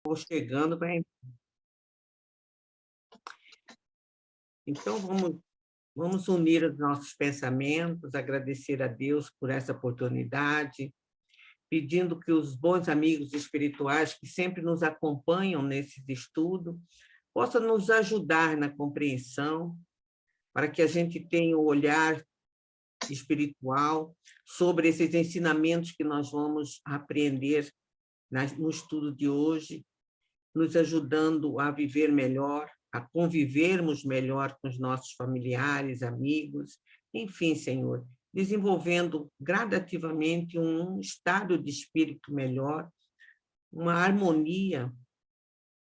Estou chegando para. Então, vamos unir os nossos pensamentos, agradecer a Deus por essa oportunidade, pedindo que os bons amigos espirituais que sempre nos acompanham nesses estudos possam nos ajudar na compreensão, para que a gente tenha o olhar espiritual sobre esses ensinamentos que nós vamos aprender no estudo de hoje, nos ajudando a viver melhor, a convivermos melhor com os nossos familiares, amigos, enfim, Senhor, desenvolvendo gradativamente um estado de espírito melhor, uma harmonia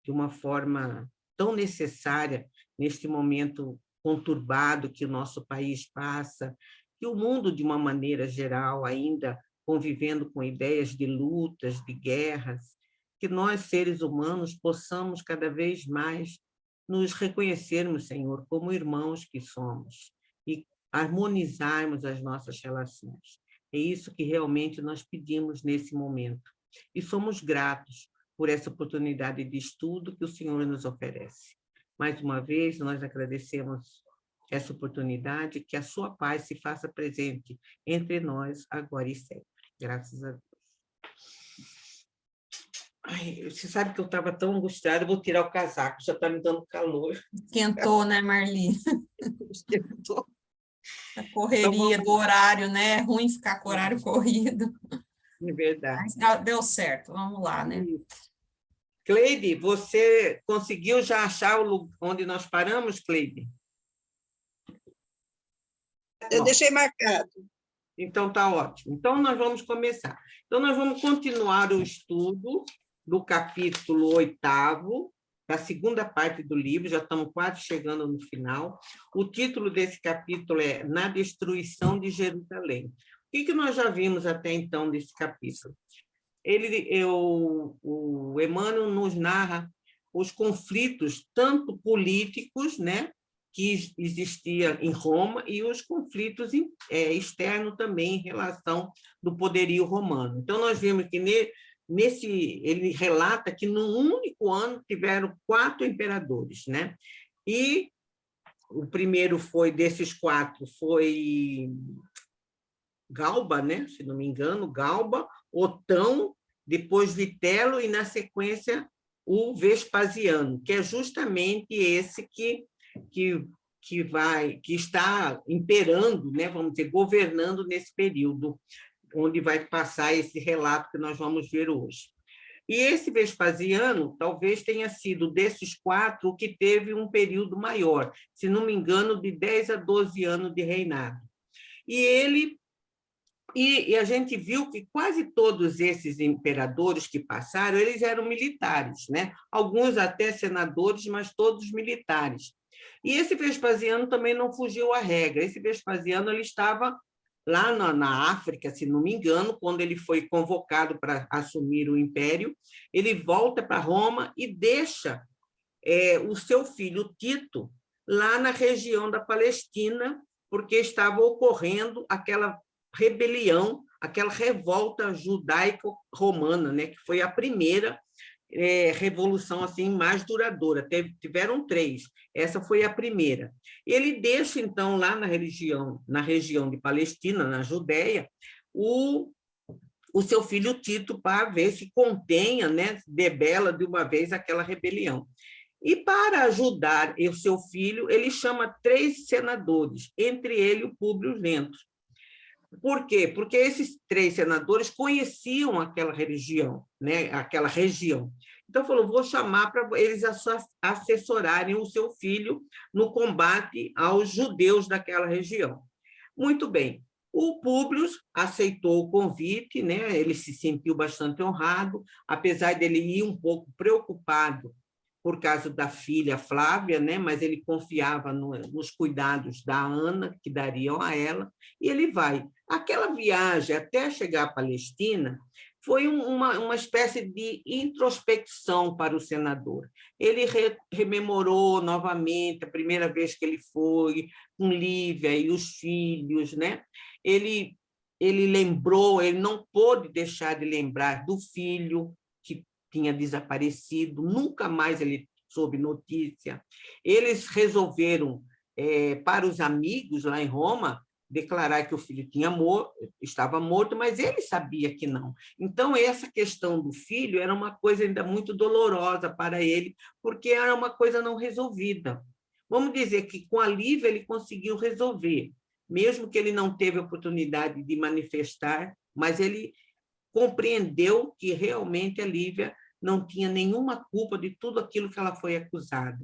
de uma forma tão necessária neste momento conturbado que o nosso país passa, que o mundo, de uma maneira geral, ainda convivendo com ideias de lutas, de guerras, que nós, seres humanos, possamos cada vez mais nos reconhecermos, Senhor, como irmãos que somos e harmonizarmos as nossas relações. É isso que realmente nós pedimos nesse momento. E somos gratos por essa oportunidade de estudo que o Senhor nos oferece. Mais uma vez, nós agradecemos essa oportunidade, que a sua paz se faça presente entre nós, agora e sempre. Graças a Deus. Ai, você sabe que eu estava tão angustiada, eu vou tirar o casaco, já está me dando calor. Esquentou, né, Marli? Esquentou. A correria Então, do horário, né? É ruim ficar com o horário corrido. É verdade. Mas deu certo, vamos lá, né? Cleide, você conseguiu já achar onde nós paramos, Cleide? Eu deixei marcado. Então, está ótimo. Então, nós vamos começar. Então, nós vamos continuar o estudo do capítulo 8º, da segunda parte do livro, já estamos quase chegando no final. O título desse capítulo é Na Destruição de Jerusalém. O que nós já vimos até então desse capítulo? O Emmanuel nos narra os conflitos, tanto políticos, né, que existia em Roma, e os conflitos externos também em relação do poderio romano. Então, nós vimos que ele relata que num único ano tiveram 4 imperadores, né? E o primeiro desses 4 foi Galba, né? Se não me engano, Galba, Otão, depois Vitelo e, na sequência, o Vespasiano, que é justamente esse que está imperando, né, vamos dizer, governando nesse período, onde vai passar esse relato que nós vamos ver hoje. E esse Vespasiano talvez tenha sido, desses 4, o que teve um período maior, se não me engano, de 10 a 12 anos de reinado. E a gente viu que quase todos esses imperadores que passaram, eles eram militares, né? Alguns até senadores, mas todos militares. E esse Vespasiano também não fugiu à regra. Esse Vespasiano ele estava lá na África, se não me engano, quando ele foi convocado para assumir o império, ele volta para Roma e deixa o seu filho Tito lá na região da Palestina, porque estava ocorrendo aquela rebelião, aquela revolta judaico-romana, né, que foi a primeira revolução assim mais duradoura. Tiveram 3, essa foi a primeira. Ele deixa, então, lá na região de Palestina, na Judéia, o seu filho Tito, para ver se contenha, né, debela de uma vez aquela rebelião. E, para ajudar o seu filho, ele chama 3 senadores, entre eles o Públio Lentulus. Por quê? Porque esses 3 senadores conheciam aquela região, né? Aquela região. Então, falou, vou chamar para eles assessorarem o seu filho no combate aos judeus daquela região. Muito bem. O Públio aceitou o convite, né? Ele se sentiu bastante honrado, apesar dele ir um pouco preocupado por causa da filha Flávia, né? Mas ele confiava nos cuidados da Ana, que dariam a ela, e ele vai. Aquela viagem até chegar à Palestina foi uma espécie de introspecção para o senador. Ele rememorou novamente a primeira vez que ele foi, com Lívia e os filhos, né? Ele lembrou, ele não pôde deixar de lembrar do filho, que tinha desaparecido, nunca mais ele soube notícia. Eles resolveram, para os amigos lá em Roma, declarar que o filho estava morto, mas ele sabia que não. Então, essa questão do filho era uma coisa ainda muito dolorosa para ele, porque era uma coisa não resolvida. Vamos dizer que com a Lívia ele conseguiu resolver, mesmo que ele não teve oportunidade de manifestar, mas ele compreendeu que realmente a Lívia não tinha nenhuma culpa de tudo aquilo que ela foi acusada.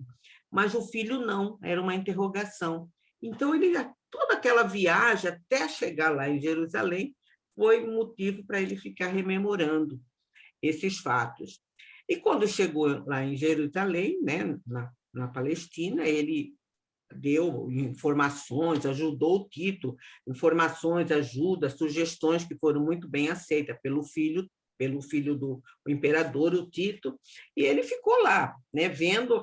Mas o filho não, era uma interrogação. Então, toda aquela viagem até chegar lá em Jerusalém foi motivo para ele ficar rememorando esses fatos. E quando chegou lá em Jerusalém, né, na Palestina, ele deu informações, ajudou o Tito, informações, ajuda, sugestões que foram muito bem aceitas pelo filho do imperador, o Tito, e ele ficou lá, né, vendo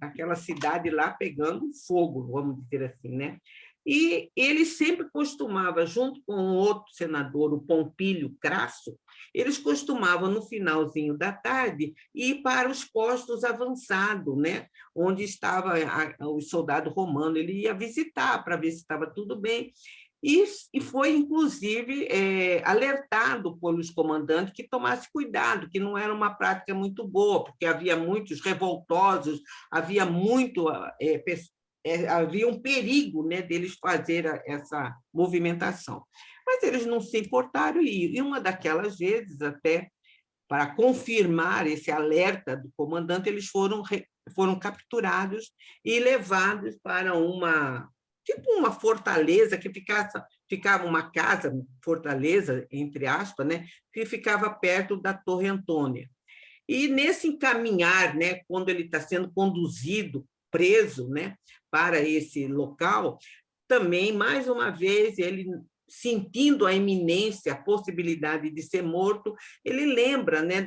aquela cidade lá pegando fogo, vamos dizer assim, né? E ele sempre costumava, junto com um outro senador, o Pompílio Crasso, eles costumavam, no finalzinho da tarde, ir para os postos avançados, né? Onde estava o soldado romano. Ele ia visitar para ver se estava tudo bem. E foi, inclusive, alertado pelos comandantes que tomasse cuidado, que não era uma prática muito boa, porque havia muitos revoltosos, havia havia um perigo, né, deles fazer essa movimentação. Mas eles não se importaram, e uma daquelas vezes, até para confirmar esse alerta do comandante, eles foram capturados e levados para uma fortaleza que ficava uma casa, fortaleza, entre aspas, né, que ficava perto da Torre Antônia. E nesse encaminhar, né, quando ele está sendo conduzido, preso, né, para esse local, também, mais uma vez, ele, sentindo a iminência, a possibilidade de ser morto, ele lembra, né,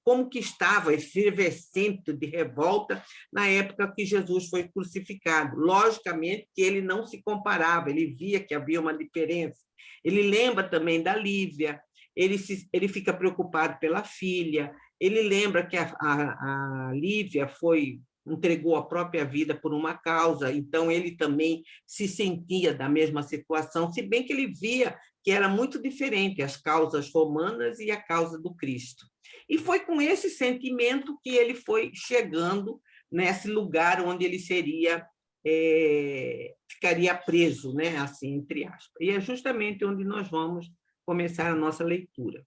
como que estava efervescente de revolta na época que Jesus foi crucificado. Logicamente que ele não se comparava, ele via que havia uma diferença. Ele lembra também da Lívia, ele fica preocupado pela filha, ele lembra que a Lívia entregou a própria vida por uma causa, então ele também se sentia da mesma situação, se bem que ele via que era muito diferente as causas romanas e a causa do Cristo. E foi com esse sentimento que ele foi chegando nesse lugar onde ele ficaria preso, né? Assim, entre aspas. E é justamente onde nós vamos começar a nossa leitura.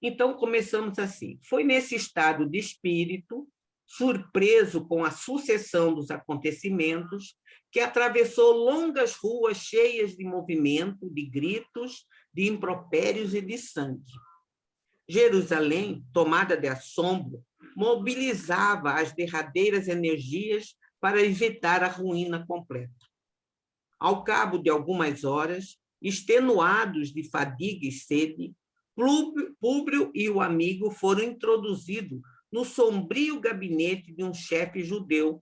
Então, começamos assim. Foi nesse estado de espírito, surpreso com a sucessão dos acontecimentos, que atravessou longas ruas cheias de movimento, de gritos, de impropérios e de sangue. Jerusalém, tomada de assombro, mobilizava as derradeiras energias para evitar a ruína completa. Ao cabo de algumas horas, extenuados de fadiga e sede, Públio e o amigo foram introduzidos no sombrio gabinete de um chefe judeu,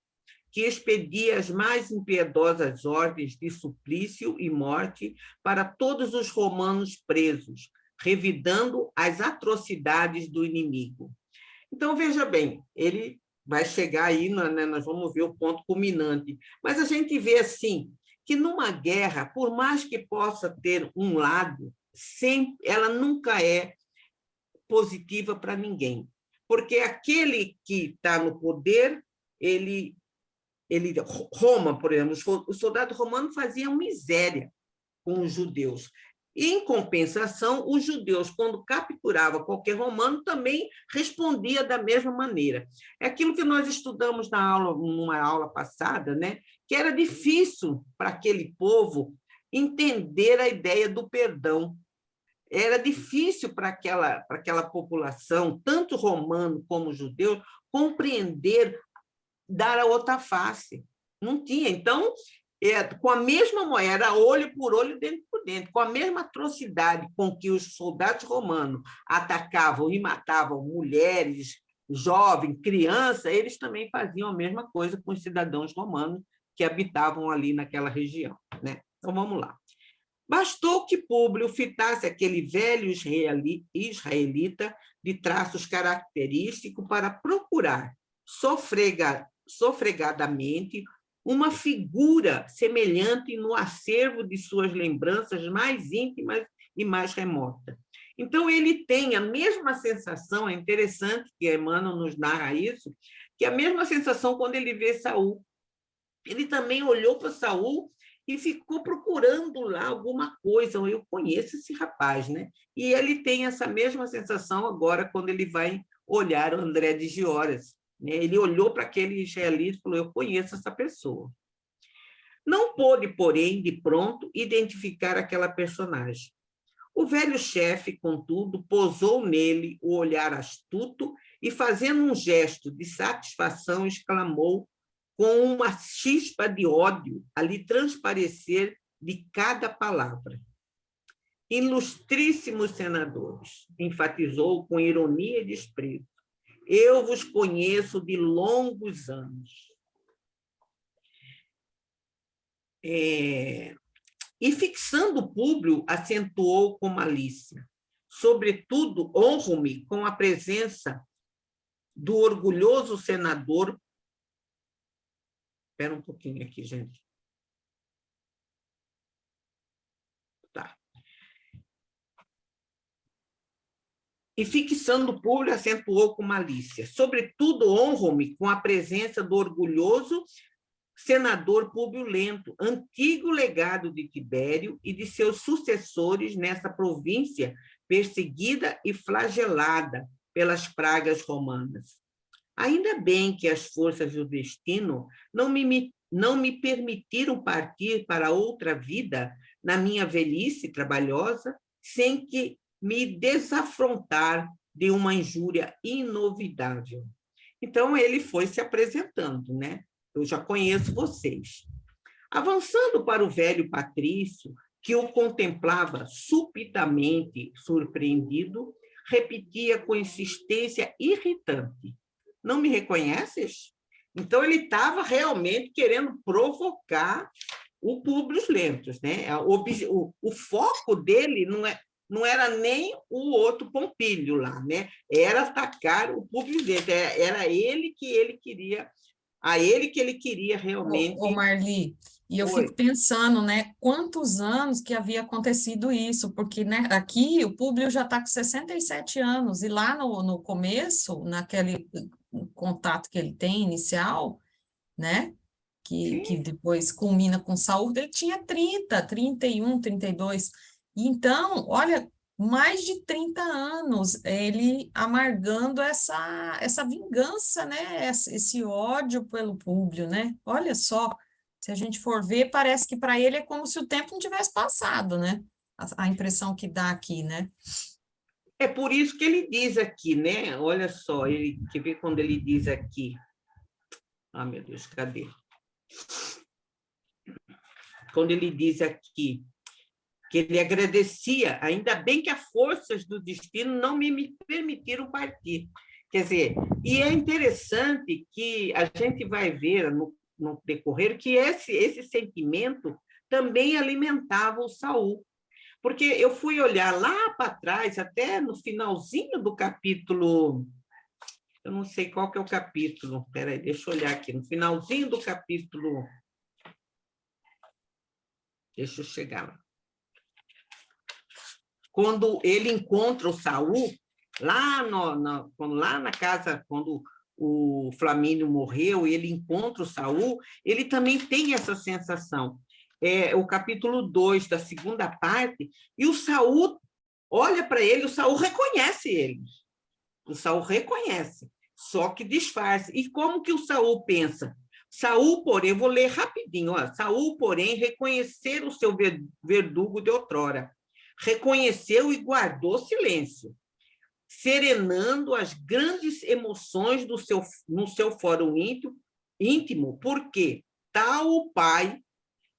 que expedia as mais impiedosas ordens de suplício e morte para todos os romanos presos, revidando as atrocidades do inimigo. Então, veja bem, ele vai chegar aí, né, nós vamos ver o ponto culminante, mas a gente vê assim, que numa guerra, por mais que possa ter um lado, ela nunca é positiva para ninguém, porque aquele que está no poder, Roma, por exemplo, os soldados romanos faziam miséria com os judeus. Em compensação, os judeus, quando capturavam qualquer romano, também respondia da mesma maneira. É aquilo que nós estudamos numa aula passada, né? Que era difícil para aquele povo entender a ideia do perdão. Era difícil para aquela população, tanto romano como judeu, compreender, dar a outra face. Não tinha. Então, com a mesma moeda, olho por olho, dente por dente, com a mesma atrocidade com que os soldados romanos atacavam e matavam mulheres, jovens, crianças, eles também faziam a mesma coisa com os cidadãos romanos que habitavam ali naquela região, né? Então, vamos lá. Bastou que Públio fitasse aquele velho israelita de traços característicos para procurar sofregadamente uma figura semelhante no acervo de suas lembranças mais íntimas e mais remotas. Então, ele tem a mesma sensação, é interessante que Emmanuel nos narra isso, que a mesma sensação quando ele vê Saul. Ele também olhou para Saul e ficou procurando lá alguma coisa. Eu conheço esse rapaz, né? E ele tem essa mesma sensação agora quando ele vai olhar o André de Gioras, né? Ele olhou para aquele israelita e falou: eu conheço essa pessoa. Não pôde, porém, de pronto, identificar aquela personagem. O velho chefe, contudo, posou nele o olhar astuto e, fazendo um gesto de satisfação, exclamou com uma chispa de ódio a lhe transparecer de cada palavra. Ilustríssimos senadores, enfatizou com ironia e desprezo, eu vos conheço de longos anos. E, fixando Públio, acentuou com malícia. Sobretudo, honro-me com a presença do orgulhoso senador. Espera um pouquinho aqui, gente. Tá. E, fixando Públio, acentuou com malícia. Sobretudo, honro-me com a presença do orgulhoso senador Públio Lento, antigo legado de Tibério e de seus sucessores nessa província perseguida e flagelada pelas pragas romanas. Ainda bem que as forças do destino não me permitiram partir para outra vida na minha velhice trabalhosa, sem que me desafrontar de uma injúria inovidável. Então, ele foi se apresentando, né? Eu já conheço vocês. Avançando para o velho Patrício, que o contemplava subitamente surpreendido, repetia com insistência irritante: não me reconheces? Então, ele estava realmente querendo provocar o Públio Lento, né? O foco dele não era nem o outro Pompílio lá, né? Era atacar o Públio Lento, era ele que ele queria... A ele que ele queria realmente... Ô Marli, e eu fico pensando, né, quantos anos que havia acontecido isso, porque, né, aqui o Públio já está com 67 anos, e lá no começo, naquele contato que ele tem inicial, né, que depois culmina com Saul, ele tinha 30, 31, 32. Então, olha, mais de 30 anos ele amargando essa vingança, né? Esse ódio pelo Públio, né? Olha só, se a gente for ver, parece que para ele é como se o tempo não tivesse passado, né? A impressão que dá aqui, né? É por isso que ele diz aqui, né? Olha só, ele quer ver quando ele diz aqui. Ah, meu Deus, cadê? Quando ele diz aqui que ele agradecia, ainda bem que as forças do destino não me permitiram partir. Quer dizer, e é interessante que a gente vai ver no decorrer que esse sentimento também alimentava o Saul. Porque eu fui olhar lá para trás, até no finalzinho do capítulo... Eu não sei qual que é o capítulo. Espera aí, deixa eu olhar aqui. No finalzinho do capítulo... Deixa eu chegar lá. Quando ele encontra o Saul, lá na casa, quando o Flamínio morreu, ele encontra o Saul, ele também tem essa sensação. É o capítulo 2 da segunda parte, e o Saul olha para ele, o Saul reconhece ele. O Saul reconhece, só que disfarça. E como que o Saul pensa? Saul, porém, eu vou ler rapidinho, ó. Saul, porém, reconhecer o seu verdugo de outrora. Reconheceu e guardou silêncio, serenando as grandes emoções no seu fórum íntimo, porque tal o pai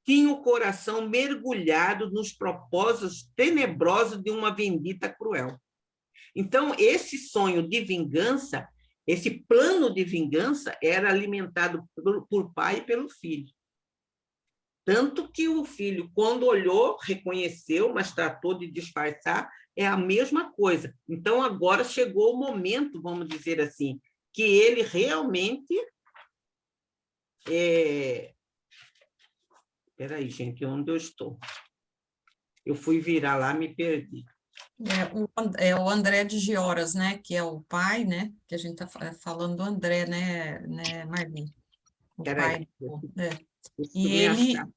tinha o coração mergulhado nos propósitos tenebrosos de uma vendita cruel. Então, esse sonho de vingança, esse plano de vingança era alimentado por pai e pelo filho. Tanto que o filho, quando olhou, reconheceu, mas tratou de disfarçar, é a mesma coisa. Então, agora chegou o momento, vamos dizer assim, que ele realmente... Espera aí, gente, onde eu estou? Eu fui virar lá, me perdi. É o André de Gioras, né? Que é o pai, né? Que a gente está falando do André, né, Marli? O Espera pai. aí, E preciso me achar. ele...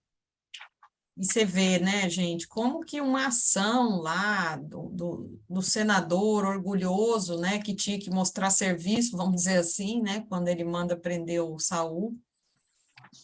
E você vê, né, gente, como que uma ação lá do senador orgulhoso, né, que tinha que mostrar serviço, vamos dizer assim, né, quando ele manda prender o Saul.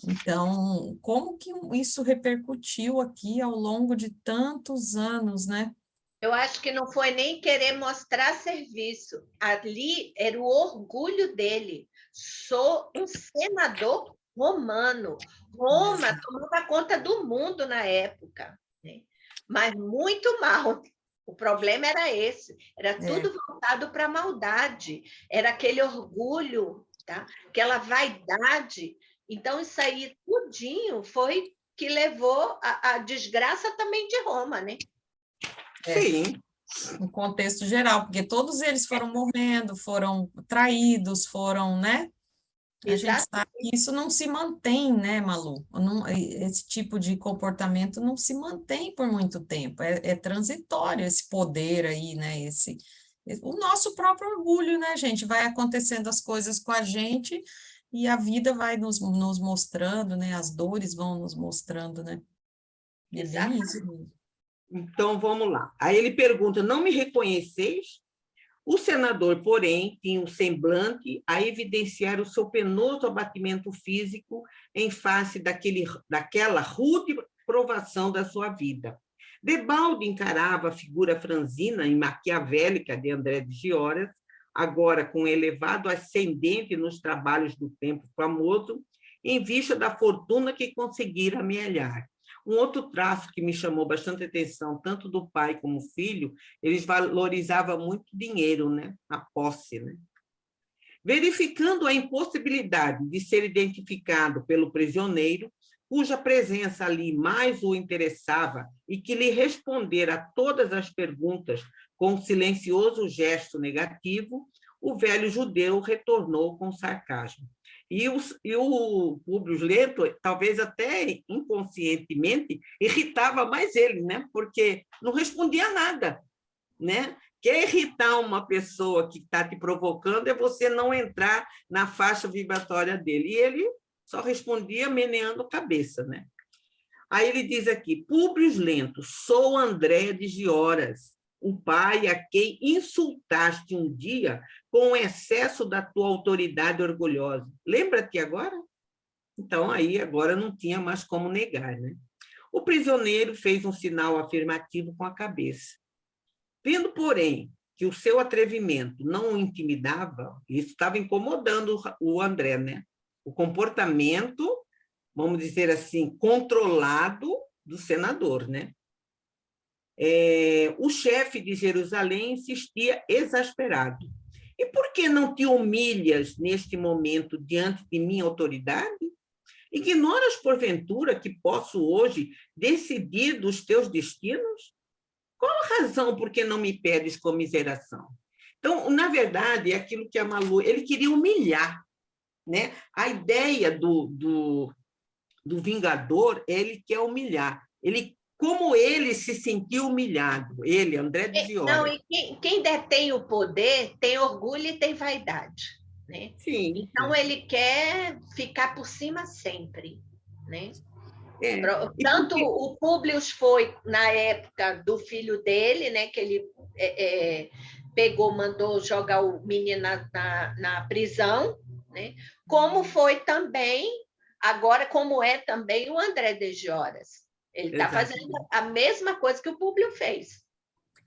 Então, como que isso repercutiu aqui ao longo de tantos anos, né? Eu acho que não foi nem querer mostrar serviço. Ali era o orgulho dele. Sou um senador romano. Roma tomava conta do mundo na época, né? Mas muito mal. O problema era esse. Era tudo voltado para a maldade. Era aquele orgulho, tá? Aquela vaidade. Então, isso aí, tudinho, foi que levou à desgraça também de Roma, né? Sim. No contexto geral, porque todos eles foram morrendo, foram traídos, foram, né? A gente sabe que isso não se mantém, né, Malu? Esse tipo de comportamento não se mantém por muito tempo, é transitório esse poder aí, né? O nosso próprio orgulho, né, gente? Vai acontecendo as coisas com a gente e a vida vai nos mostrando, né? As dores vão nos mostrando, né? É bem isso mesmo. Então, vamos lá. Aí ele pergunta, não me reconheceis? O senador, porém, tinha um semblante a evidenciar o seu penoso abatimento físico em face daquela rude provação da sua vida. Debalde encarava a figura franzina e maquiavélica de André de Gioras, agora com elevado ascendente nos trabalhos do tempo famoso, em vista da fortuna que conseguira amealhar. Um outro traço que me chamou bastante atenção, tanto do pai como do filho, eles valorizavam muito dinheiro, né? A posse, né? Verificando a impossibilidade de ser identificado pelo prisioneiro, cuja presença ali mais o interessava e que lhe respondera a todas as perguntas com um silencioso gesto negativo, o velho judeu retornou com sarcasmo. E o Públio Lento, talvez até inconscientemente, irritava mais ele, né? Porque não respondia nada, né? Quer irritar uma pessoa que está te provocando é você não entrar na faixa vibratória dele. E ele só respondia meneando a cabeça, né? Aí ele diz aqui, Públio Lento, sou André de Gioras, o pai a quem insultaste um dia com o excesso da tua autoridade orgulhosa. Lembra-te agora? Então, aí agora não tinha mais como negar, né? O prisioneiro fez um sinal afirmativo com a cabeça. Vendo, porém, que o seu atrevimento não o intimidava, isso estava incomodando o André, né? O comportamento, vamos dizer assim, controlado do senador, né? O chefe de Jerusalém insistia exasperado. E por que não te humilhas neste momento diante de minha autoridade? Ignoras, porventura, que posso hoje decidir dos teus destinos? Qual a razão por que não me pedes comiseração? Então, na verdade, é aquilo que a Malu... Ele queria humilhar, né? A ideia do Vingador, ele quer humilhar. Como ele se sentiu humilhado, ele, André de Gioras. Não, e quem detém o poder tem orgulho e tem vaidade, né? Sim. Então, ele quer ficar por cima sempre, né? Tanto porque... o Públio foi na época do filho dele, né? Que ele pegou, mandou jogar o menino na prisão, né? Como foi também, agora como é também o André de Gioras. Ele está fazendo a mesma coisa que o Públio fez.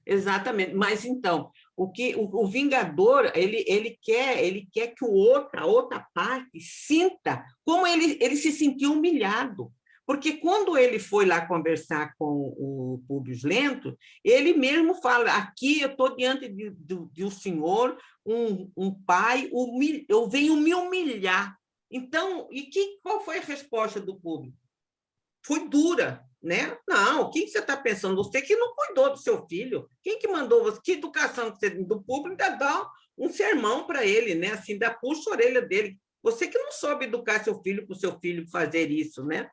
Exatamente. Mas, então, o Vingador, ele quer que a outra parte sinta como ele se sentiu humilhado. Porque quando ele foi lá conversar com o Públio Lento, ele mesmo fala, aqui eu estou diante de um senhor, um pai, eu venho me humilhar. Então, qual foi a resposta do Públio? foi dura, né? Não, o que você está pensando? Você que não cuidou do seu filho, quem que mandou você? Que educação que você do público ainda dá um sermão para ele, né? Assim, ainda puxa a orelha dele. Você que não soube educar seu filho para o seu filho fazer isso, né?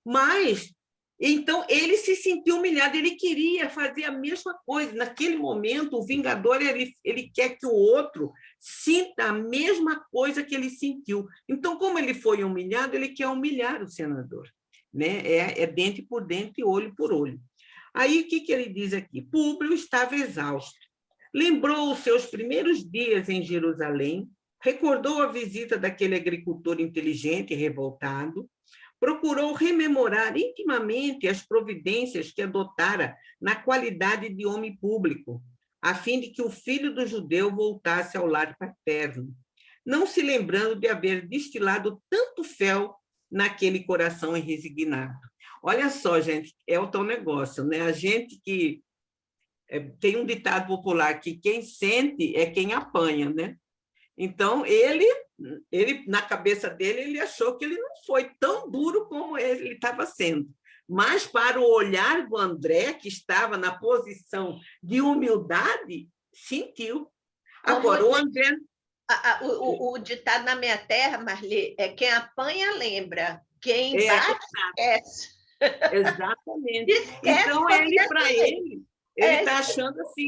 Mas então ele se sentiu humilhado, ele queria fazer a mesma coisa. Naquele momento, o vingador ele quer que o outro sinta a mesma coisa que ele sentiu. Então, como ele foi humilhado, ele quer humilhar o senador, né? É dente por dente, olho por olho. Aí o que ele diz aqui? Públio estava exausto. Lembrou os seus primeiros dias em Jerusalém, recordou a visita daquele agricultor inteligente e revoltado, procurou rememorar intimamente as providências que adotara na qualidade de homem público, a fim de que o filho do judeu voltasse ao lar paterno, não se lembrando de haver destilado tanto fel naquele coração resignado. Olha só, gente, é o tal negócio, né? A gente que tem um ditado popular que quem sente é quem apanha, né? Então, ele, na cabeça dele, ele achou que ele não foi tão duro como ele estava sendo. Mas, para o olhar do André, que estava na posição de humildade, sentiu. Agora, o André... O ditado na minha terra, Marli, é quem apanha lembra, quem bate esquece. Exatamente. Então, para ele está achando assim...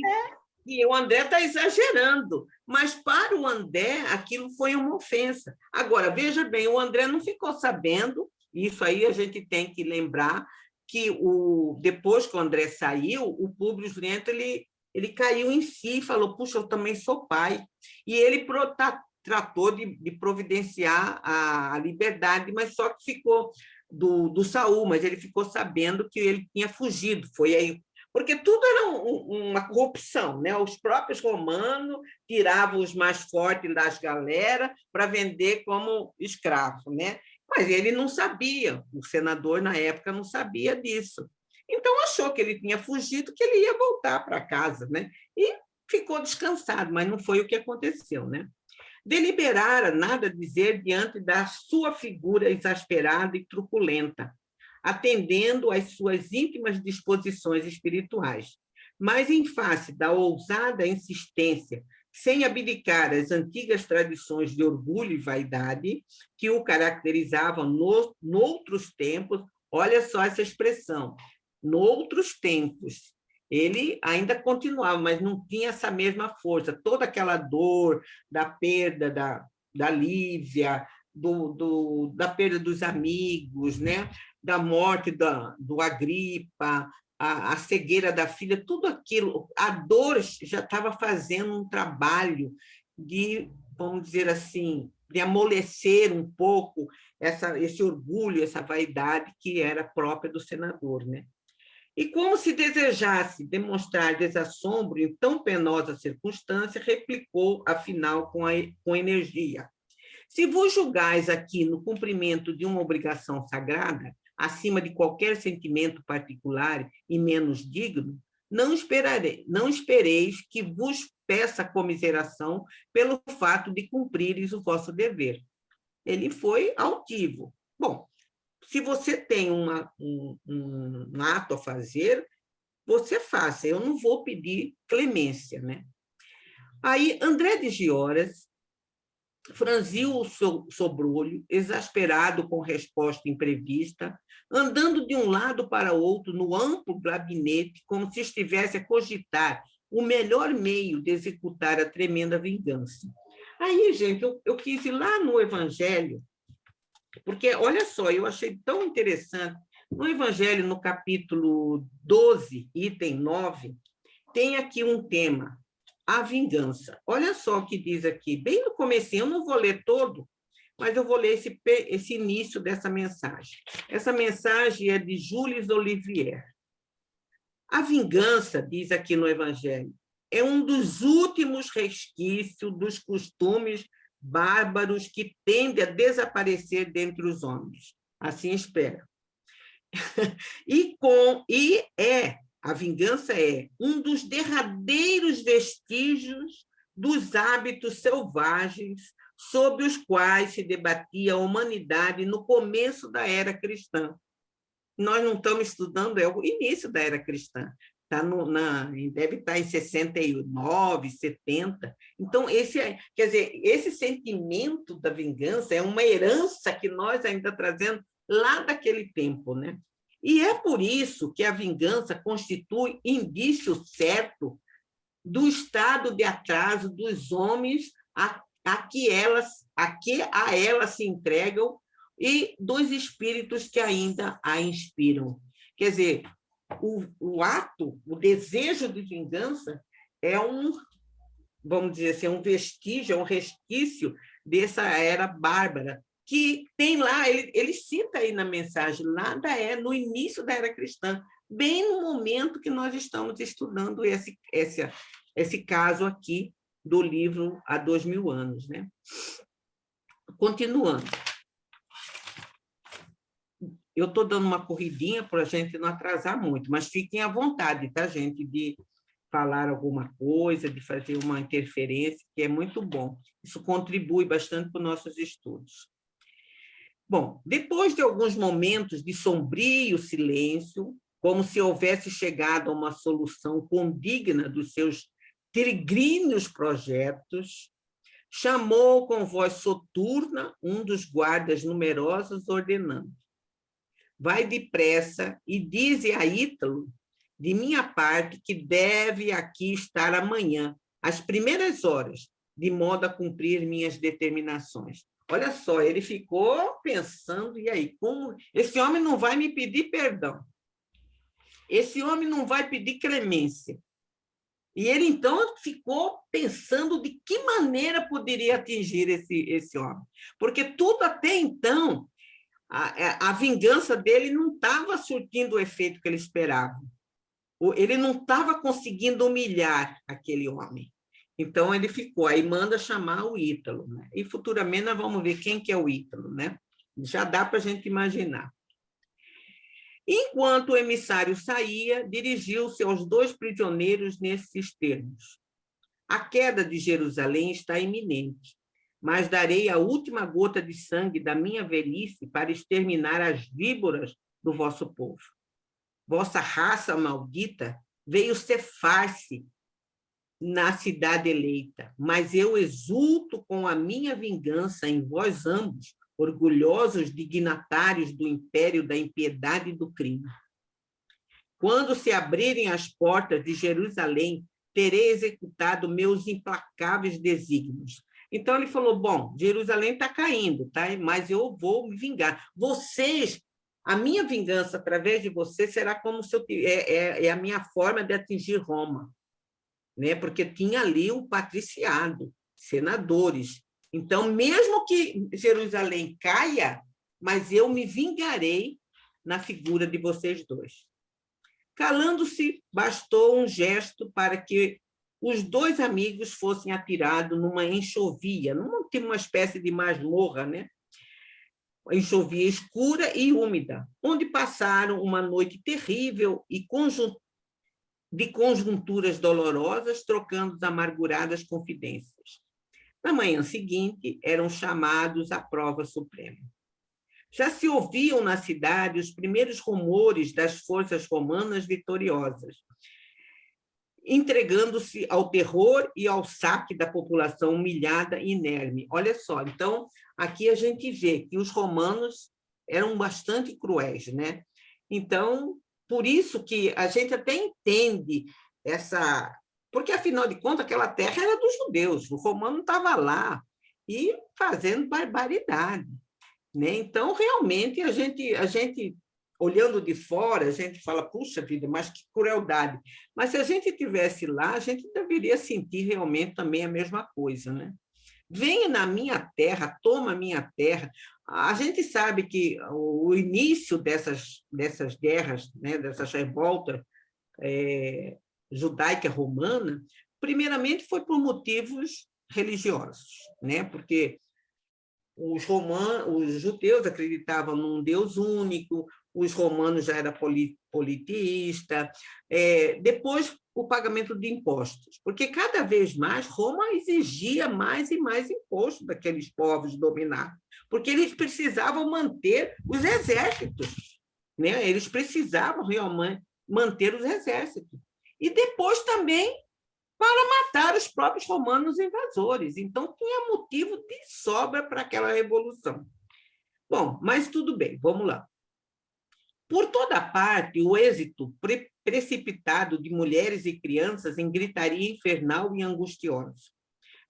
E o André está exagerando, mas para o André aquilo foi uma ofensa. Agora, veja bem, o André não ficou sabendo, isso aí a gente tem que lembrar, que depois que o André saiu, o Públio Lento ele caiu em si e falou, puxa, eu também sou pai. E ele tratou de providenciar a liberdade, mas só que ficou do Saul, mas ele ficou sabendo que ele tinha fugido, foi aí. Porque tudo era uma corrupção, né? Os próprios romanos tiravam os mais fortes das galera para vender como escravo, né? Mas ele não sabia, o senador na época não sabia disso. Então achou que ele tinha fugido, que ele ia voltar para casa, né? E ficou descansado, mas não foi o que aconteceu, né? Deliberara nada dizer diante da sua figura exasperada e truculenta, atendendo às suas íntimas disposições espirituais. Mas, em face da ousada insistência, sem abdicar as antigas tradições de orgulho e vaidade que o caracterizavam noutros tempos, olha só essa expressão, noutros tempos, ele ainda continuava, mas não tinha essa mesma força, toda aquela dor da perda da Lívia, da perda dos amigos, né? Da morte do Agripa, a cegueira da filha, tudo aquilo, a dor já estava fazendo um trabalho de, vamos dizer assim, de amolecer um pouco esse orgulho, essa vaidade que era própria do senador, né? E como se desejasse demonstrar desassombro em tão penosa circunstância, replicou, afinal, com energia. Se vos julgais aqui no cumprimento de uma obrigação sagrada, acima de qualquer sentimento particular e menos digno, não espereis que vos peça comiseração pelo fato de cumprires o vosso dever. Ele foi altivo. Bom, se você tem um ato a fazer, você faça. Eu não vou pedir clemência, né? Aí, André de Gioras franziu o sobrolho, exasperado com resposta imprevista, andando de um lado para outro no amplo gabinete, como se estivesse a cogitar o melhor meio de executar a tremenda vingança. Aí, gente, eu quis ir lá no Evangelho, porque, olha só, eu achei tão interessante, no Evangelho, no capítulo 12, item 9, tem aqui um tema, a vingança. Olha só o que diz aqui, bem no comecinho, eu não vou ler todo, mas eu vou ler esse início dessa mensagem. Essa mensagem é de Jules Olivier. A vingança, diz aqui no Evangelho, é um dos últimos resquícios dos costumes bárbaros que tende a desaparecer dentre os homens. Assim espero. A vingança é um dos derradeiros vestígios dos hábitos selvagens sobre os quais se debatia a humanidade no começo da era cristã. nós não estamos estudando, é o início da era cristã. Deve estar em 69, 70. Então, quer dizer, esse sentimento da vingança é uma herança que nós ainda trazemos lá daquele tempo, né? E é por isso que a vingança constitui indício certo do estado de atraso dos homens a que a elas se entregam e dos espíritos que ainda a inspiram. Quer dizer, o ato, o desejo de vingança é vamos dizer assim, um vestígio, é um resquício dessa era bárbara, que tem lá, ele cita aí na mensagem, lá no início da era cristã, bem no momento que nós estamos estudando esse caso aqui do livro Há 2000 anos, né? Continuando. Eu estou dando uma corridinha para a gente não atrasar muito, mas fiquem à vontade, tá, gente, de falar alguma coisa, de fazer uma interferência, que é muito bom. Isso contribui bastante para os nossos estudos. Bom, depois de alguns momentos de sombrio silêncio, como se houvesse chegado a uma solução condigna dos seus trigríneos projetos, chamou com voz soturna um dos guardas numerosos, ordenando: vai depressa e dize a Ítalo, de minha parte, que deve aqui estar amanhã, às primeiras horas, de modo a cumprir minhas determinações. Olha só, ele ficou pensando, e aí, como esse homem não vai me pedir perdão? Esse homem não vai pedir clemência. E ele, então, ficou pensando de que maneira poderia atingir esse homem. Porque tudo até então, a vingança dele não estava surtindo o efeito que ele esperava. Ele não estava conseguindo humilhar aquele homem. Então, ele ficou, aí manda chamar o Ítalo, né? E futuramente nós vamos ver quem que é o Ítalo, né? Já dá para a gente imaginar. Enquanto o emissário saía, dirigiu-se aos 2 prisioneiros nesses termos: a queda de Jerusalém está iminente, mas darei a última gota de sangue da minha velhice para exterminar as víboras do vosso povo. Vossa raça maldita veio cefar-se na cidade eleita, mas eu exulto com a minha vingança em vós ambos, orgulhosos dignatários do império da impiedade e do crime. Quando se abrirem as portas de Jerusalém, terei executado meus implacáveis desígnios. Então ele falou: bom, Jerusalém está caindo, tá? Mas eu vou me vingar. Vocês, a minha vingança através de vocês será como se é a minha forma de atingir Roma, né? Porque tinha ali o patriciado, senadores. Então, mesmo que Jerusalém caia, mas eu me vingarei na figura de vocês dois. Calando-se, bastou um gesto para que os 2 amigos fossem atirados numa enxovia, uma espécie de masmorra, né? Enxovia escura e úmida, onde passaram uma noite terrível e de conjunturas dolorosas, trocando amarguradas confidências. Na manhã seguinte, eram chamados à prova suprema. Já se ouviam na cidade os primeiros rumores das forças romanas vitoriosas, entregando-se ao terror e ao saque da população humilhada e inerme. Olha só, então, aqui a gente vê que os romanos eram bastante cruéis, né? Então, por isso que a gente até entende essa... Porque, afinal de contas, aquela terra era dos judeus, o romano estava lá e fazendo barbaridade, né? Então, realmente, a gente, olhando de fora, a gente fala: puxa vida, mas que crueldade. Mas se a gente estivesse lá, a gente deveria sentir realmente também a mesma coisa, né? Venha na minha terra, toma a minha terra. A gente sabe que o início dessas guerras, né, dessas revoltas judaica romana, primeiramente foi por motivos religiosos, né? Porque os judeus acreditavam num Deus único, os romanos já eram politeístas, depois o pagamento de impostos, porque cada vez mais Roma exigia mais e mais impostos daqueles povos dominados, porque eles precisavam manter os exércitos, né? Eles precisavam realmente manter os exércitos. E depois também para matar os próprios romanos invasores. Então, tinha motivo de sobra para aquela revolução. Bom, mas tudo bem, vamos lá. Por toda parte, o êxito precipitado de mulheres e crianças em gritaria infernal e angustiosa.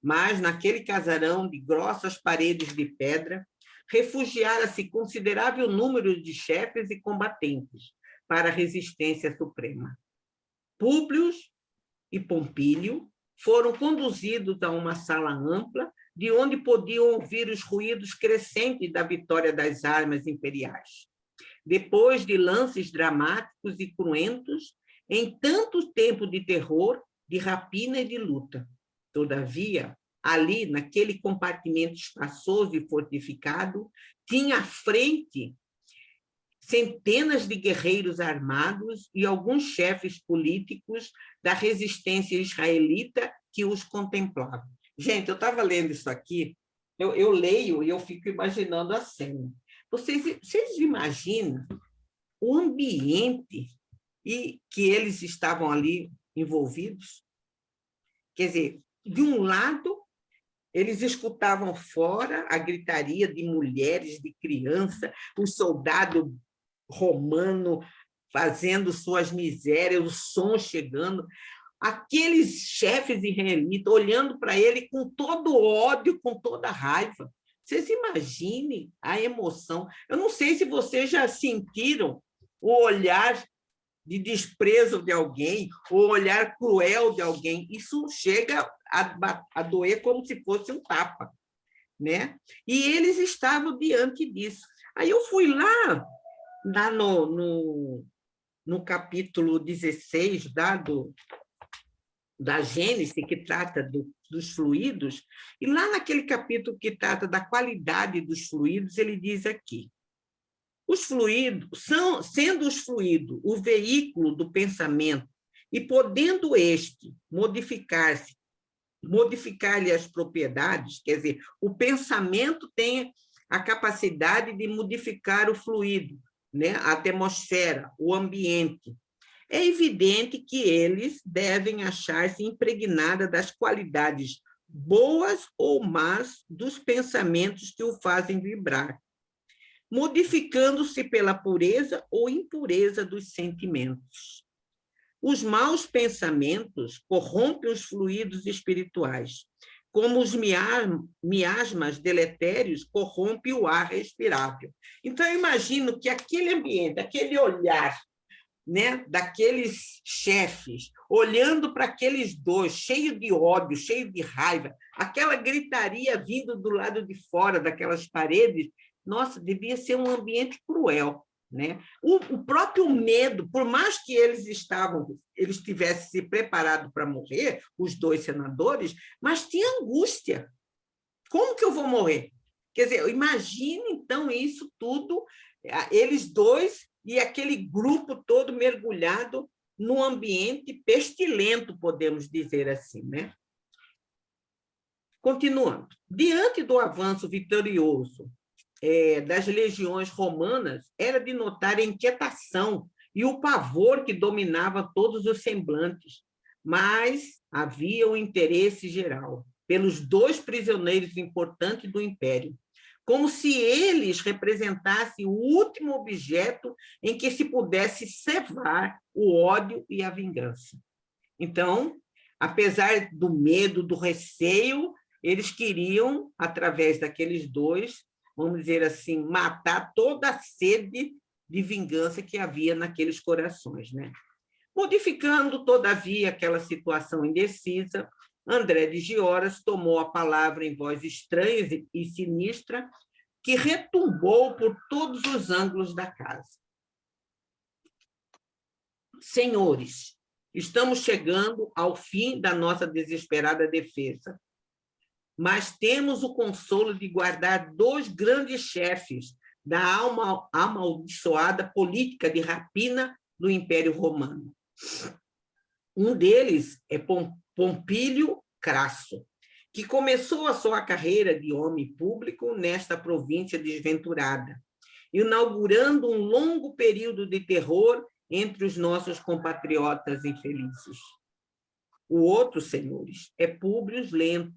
Mas, naquele casarão de grossas paredes de pedra, refugiara-se considerável número de chefes e combatentes para a resistência suprema. Públio e Pompílio foram conduzidos a uma sala ampla, de onde podiam ouvir os ruídos crescentes da vitória das armas imperiais. Depois de lances dramáticos e cruentos, em tanto tempo de terror, de rapina e de luta. Todavia, ali, naquele compartimento espaçoso e fortificado, tinha à frente centenas de guerreiros armados e alguns chefes políticos da resistência israelita que os contemplavam. Gente, eu estava lendo isso aqui, eu leio e eu fico imaginando a cena. Vocês imaginam o ambiente e que eles estavam ali envolvidos? Quer dizer, de um lado, eles escutavam fora a gritaria de mulheres, de crianças, o soldado romano fazendo suas misérias, o som chegando, aqueles chefes israelitas olhando para ele com todo ódio, com toda raiva. Vocês imaginem a emoção. Eu não sei se vocês já sentiram o olhar de desprezo de alguém, o olhar cruel de alguém. Isso chega a doer como se fosse um tapa, né? E eles estavam diante disso. Aí eu fui lá no capítulo 16 da Gênesis, que trata dos fluidos, e lá naquele capítulo que trata da qualidade dos fluidos, ele diz aqui: os fluidos, sendo os fluidos o veículo do pensamento e podendo este modificar-lhe as propriedades, quer dizer, o pensamento tem a capacidade de modificar o fluido, né? A atmosfera, o ambiente. É evidente que eles devem achar-se impregnados das qualidades boas ou más dos pensamentos que o fazem vibrar, modificando-se pela pureza ou impureza dos sentimentos. Os maus pensamentos corrompem os fluidos espirituais, como os miasmas deletérios corrompem o ar respirável. Então, eu imagino que aquele ambiente, aquele olhar, né, daqueles chefes, olhando para aqueles dois, cheio de ódio, cheio de raiva, aquela gritaria vindo do lado de fora daquelas paredes, nossa, devia ser um ambiente cruel, né? O próprio medo, por mais que eles tivessem se preparado para morrer, os dois senadores, mas tinha angústia. Como que eu vou morrer? Quer dizer, imagine, então, isso tudo, eles dois e aquele grupo todo mergulhado num ambiente pestilento, podemos dizer assim, né? Continuando. Diante do avanço vitorioso das legiões romanas, era de notar a inquietação e o pavor que dominava todos os semblantes, mas havia o interesse geral pelos dois prisioneiros importantes do Império, como se eles representassem o último objeto em que se pudesse cevar o ódio e a vingança. Então, apesar do medo, do receio, eles queriam, através daqueles dois, vamos dizer assim, matar toda a sede de vingança que havia naqueles corações, né? Modificando, todavia, aquela situação indecisa, André de Gioras tomou a palavra em voz estranha e sinistra, que retumbou por todos os ângulos da casa. Senhores, estamos chegando ao fim da nossa desesperada defesa, mas temos o consolo de guardar dois grandes chefes da amaldiçoada política de rapina do Império Romano. Um deles é Pompílio Crasso, que começou a sua carreira de homem público nesta província desventurada, inaugurando um longo período de terror entre os nossos compatriotas infelizes. O outro, senhores, é Públio Lentulus,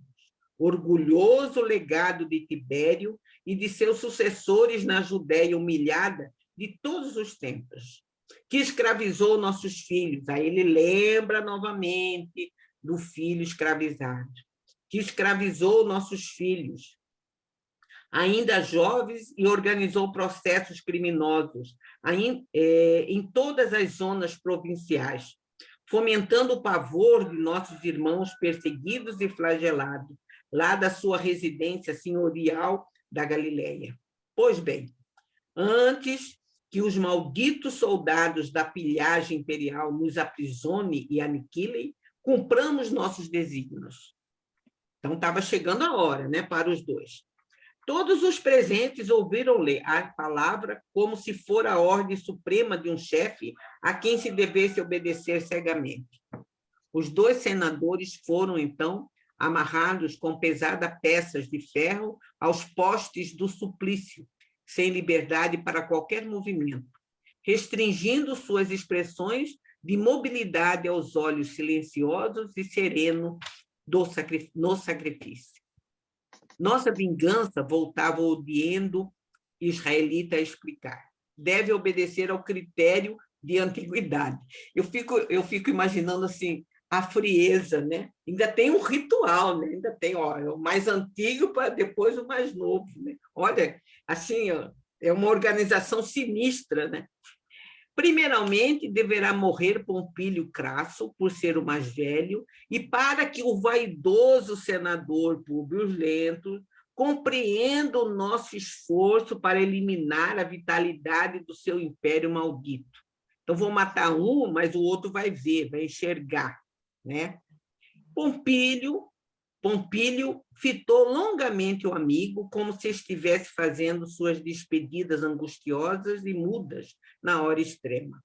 orgulhoso legado de Tibério e de seus sucessores na Judéia humilhada de todos os tempos, que escravizou nossos filhos. Aí ele lembra novamente do filho escravizado, que escravizou nossos filhos, ainda jovens, e organizou processos criminosos em todas as zonas provinciais, fomentando o pavor de nossos irmãos perseguidos e flagelados, lá da sua residência senhorial da Galileia. Pois bem, antes que os malditos soldados da pilhagem imperial nos aprisionem e aniquilem, cumpramos nossos desígnios. Então, estava chegando a hora, né, para os dois. Todos os presentes ouviram-lhe a palavra como se fora a ordem suprema de um chefe a quem se devesse obedecer cegamente. Os dois senadores foram, então, amarrados com pesadas peças de ferro aos postes do suplício, sem liberdade para qualquer movimento, restringindo suas expressões de mobilidade aos olhos silenciosos e serenos no sacrifício. Nossa vingança, voltava o Odiendo israelita a explicar, deve obedecer ao critério de antiguidade. Eu fico imaginando assim, a frieza, né? Ainda tem um ritual, né? Ainda tem o mais antigo para depois o mais novo, né? Olha, assim, é uma organização sinistra, né? Primeiramente, deverá morrer Pompílio Crasso, por ser o mais velho, e para que o vaidoso senador Públio Lentulus compreenda o nosso esforço para eliminar a vitalidade do seu império maldito. Então, vou matar um, mas o outro vai ver, vai enxergar, né? Pompílio fitou longamente o amigo, como se estivesse fazendo suas despedidas angustiosas e mudas na hora extrema.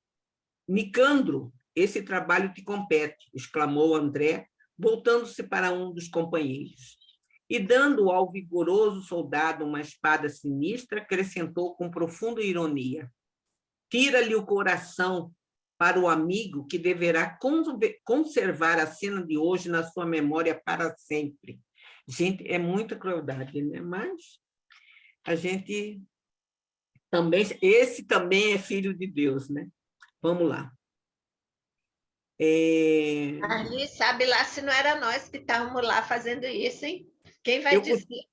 Nicandro, esse trabalho te compete, exclamou André, voltando-se para um dos companheiros. E, dando ao vigoroso soldado uma espada sinistra, acrescentou com profunda ironia: tira-lhe o coração para o amigo que deverá conservar a cena de hoje na sua memória para sempre. Gente, é muita crueldade, né? Mas a gente também... Esse também é filho de Deus, né? Vamos lá. Ali, sabe lá se não era nós que estávamos lá fazendo isso, hein? Quem vai dizer?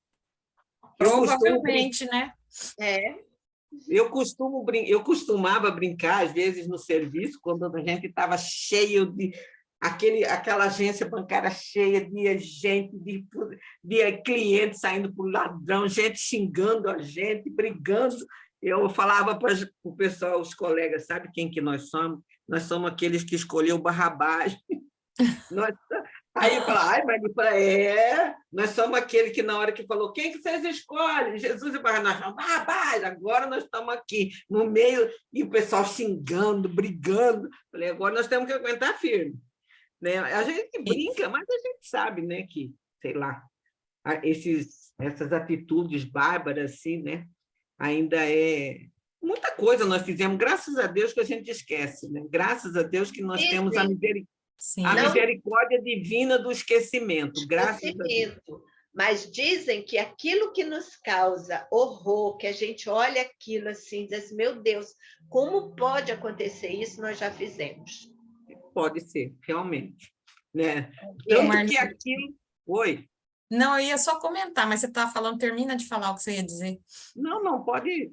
Provavelmente, né? Eu costumava brincar, às vezes, no serviço, quando a gente estava cheio de... aquela agência bancária cheia de gente, de clientes saindo por ladrão, gente xingando a gente, brigando. Eu falava para o pessoal, os colegas, sabe quem que nós somos? Nós somos aqueles que escolheu Barrabás. Aí eu falava, nós somos aquele que na hora que falou, quem que vocês escolhem? Jesus e Barrabás, agora nós estamos aqui no meio, e o pessoal xingando, brigando. Falei, agora nós temos que aguentar firme. Né? A gente brinca, mas a gente sabe, né, que, sei lá, essas atitudes bárbaras, assim, né, ainda é... Muita coisa nós fizemos, graças a Deus que a gente esquece, né? Graças a Deus que nós temos a misericórdia divina do esquecimento, graças a Deus. Mas dizem que aquilo que nos causa horror, que a gente olha aquilo assim, diz, meu Deus, como pode acontecer isso? Nós já fizemos. Pode ser, realmente. Né? Tanto que aquilo... Oi? Não, eu ia só comentar, mas você estava falando, termina de falar o que você ia dizer. Não, pode...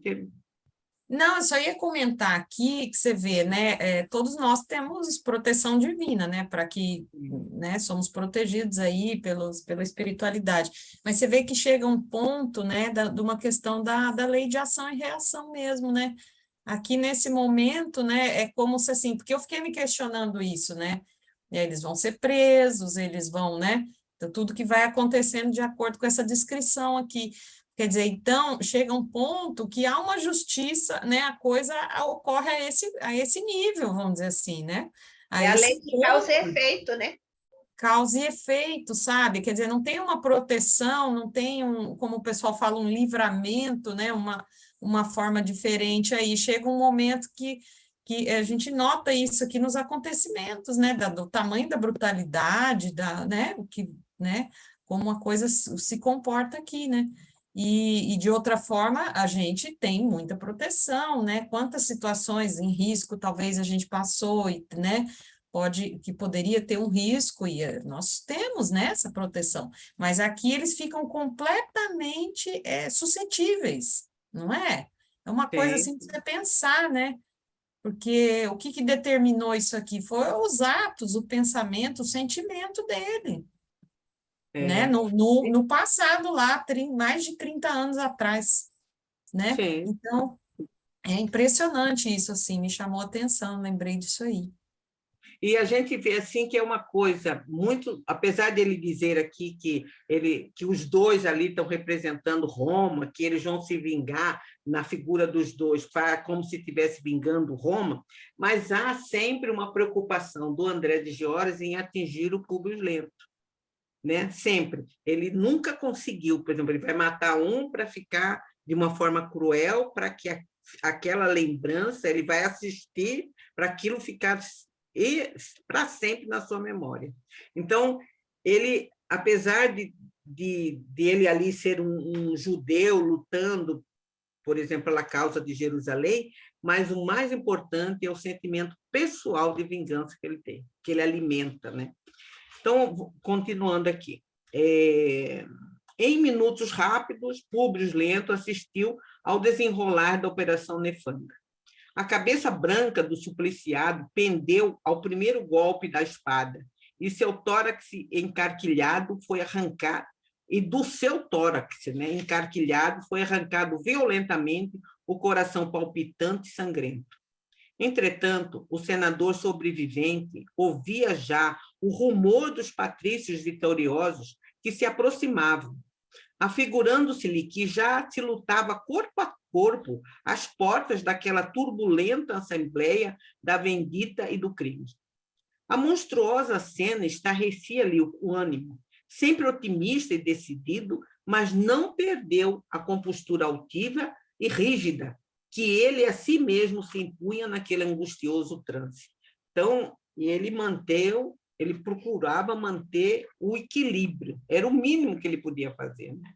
Não, eu só ia comentar aqui que você vê, né, todos nós temos proteção divina, né, para que, né, somos protegidos aí pela espiritualidade, mas você vê que chega um ponto, né, de uma questão da lei de ação e reação mesmo, né, aqui nesse momento, né, é como se assim, porque eu fiquei me questionando isso, né, eles vão ser presos, eles vão, né, tudo que vai acontecendo de acordo com essa descrição aqui. Quer dizer, então, chega um ponto que há uma justiça, né? A coisa ocorre a esse nível, vamos dizer assim, né? É a lei de causa e efeito, né? Causa e efeito, sabe? Quer dizer, não tem uma proteção, não tem como o pessoal fala, um livramento, né? uma forma diferente aí. Chega um momento que a gente nota isso aqui nos acontecimentos, né, do tamanho da brutalidade, né, o que, né, como uma coisa se comporta aqui, né, e de outra forma a gente tem muita proteção, né, quantas situações em risco talvez a gente passou, né, que poderia ter um risco, e nós temos, né, essa proteção, mas aqui eles ficam completamente suscetíveis, não é? É uma coisa assim de você pensar, né? Porque o que determinou isso aqui foi os atos, o pensamento, o sentimento dele, né? No passado, lá, mais de 30 anos atrás, né? Sim. Então, é impressionante isso, assim, me chamou a atenção, lembrei disso aí. E a gente vê assim que é uma coisa muito, apesar dele dizer aqui que os dois ali estão representando Roma, que eles vão se vingar na figura dos dois, como se estivesse vingando Roma, mas há sempre uma preocupação do André de Giores em atingir o Públio Lento, né? Sempre. Ele nunca conseguiu, por exemplo, ele vai matar um para ficar de uma forma cruel, para que aquela lembrança, ele vai assistir para aquilo ficar para sempre na sua memória. Então, ele, apesar de ele ali ser um judeu lutando, por exemplo, pela causa de Jerusalém, mas o mais importante é o sentimento pessoal de vingança que ele tem, que ele alimenta, né? Então, continuando aqui. Em minutos rápidos, Públio Lento assistiu ao desenrolar da Operação Nefanda. A cabeça branca do supliciado pendeu ao primeiro golpe da espada, e seu tórax encarquilhado foi arrancado, e do seu tórax, né, encarquilhado, foi arrancado violentamente o coração palpitante e sangrento. Entretanto, o senador sobrevivente ouvia já o rumor dos patrícios vitoriosos que se aproximavam, afigurando-se-lhe que já se lutava corpo a corpo às portas daquela turbulenta assembleia da vendita e do crime. A monstruosa cena estarrecia-lhe o ânimo, sempre otimista e decidido, mas não perdeu a compostura altiva e rígida que ele a si mesmo se impunha naquele angustioso transe. Então, ele procurava manter o equilíbrio, era o mínimo que ele podia fazer, né?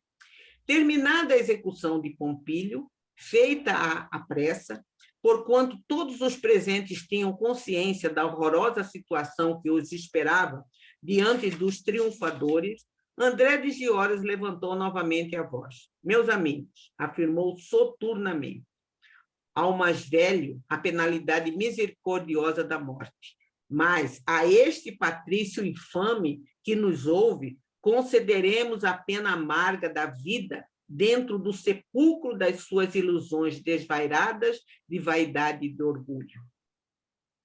Terminada a execução de Pompílio, feita à pressa, porquanto todos os presentes tinham consciência da horrorosa situação que os esperava diante dos triunfadores, André de Giores levantou novamente a voz. Meus amigos, afirmou soturnamente, ao mais velho a penalidade misericordiosa da morte, mas a este patrício infame que nos ouve, concederemos a pena amarga da vida dentro do sepulcro das suas ilusões desvairadas de vaidade e de orgulho.